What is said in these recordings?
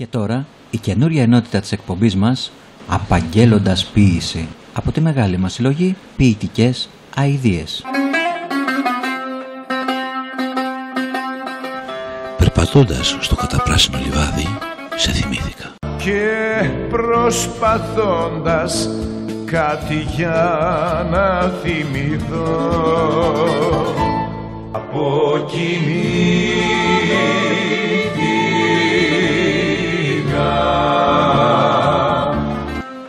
Και τώρα η καινούρια ενότητα της εκπομπής μας, Απαγγέλλοντας ποίηση, από τη μεγάλη μας συλλογή Ποιητικές Αηδίες. Περπατώντας στο καταπράσινο λιβάδι, σε θυμήθηκα. Και προσπαθώντας κάτι για να θυμηθώ, αποκοιμήθηκα.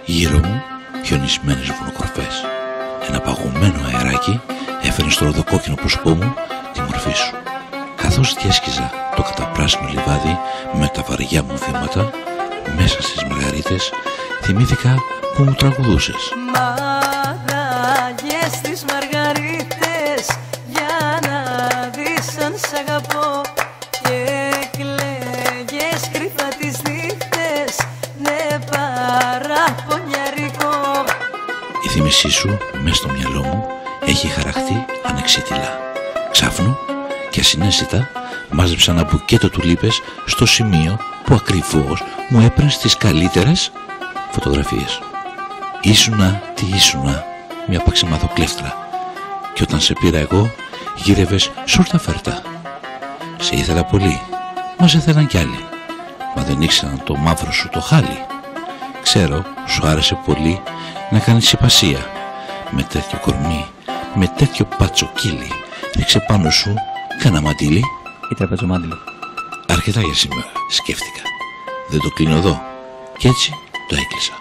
Γύρω μου χιονισμένες βουνοκορφές. Ένα παγωμένο αεράκι έφερε στο ροδοκόκκινο πρόσωπό μου τη μορφή σου. Καθώς διέσκιζα το καταπράσινο λιβάδι με τα βαριά μου βήματα, μέσα στις μαργαρίτες θυμήθηκα που μου τραγουδούσες. Μαγαλιές στις μαργαρίτες, για να δεις αν σ' αγαπώ. Και κλαίγες κρυφά τις νύχτες, ναι παραπονιαρικό. Η θύμησή σου μέσα στο μυαλό μου έχει χαραχτεί ανεξίτηλα. Ξάφνου και ασυναίσθητα μάζεψα ένα μπουκέτο τουλίπες στο σημείο που ακριβώς μου έπαιρνες τις καλύτερες φωτογραφίες. Ήσουνα τι ήσουνα, μια παξιμαθοκλέφτρα. Και όταν σε πήρα εγώ, γύρευες σόρτα φέρτα. Σε ήθελα πολύ, μα σε θέλαν κι άλλοι. Μα δεν ήξεραν το μαύρο σου το χάλι. Ξέρω, σου άρεσε πολύ να κάνεις υπασία. Με τέτοιο κορμί, με τέτοιο πατσοκύλι, ρίξε πάνω σου κάνα μαντίλι Ή τραπεζομάντιλο. Αρκετά για σήμερα, σκέφτηκα. Δεν το κλείνω εδώ. Κι έτσι το έκλεισα.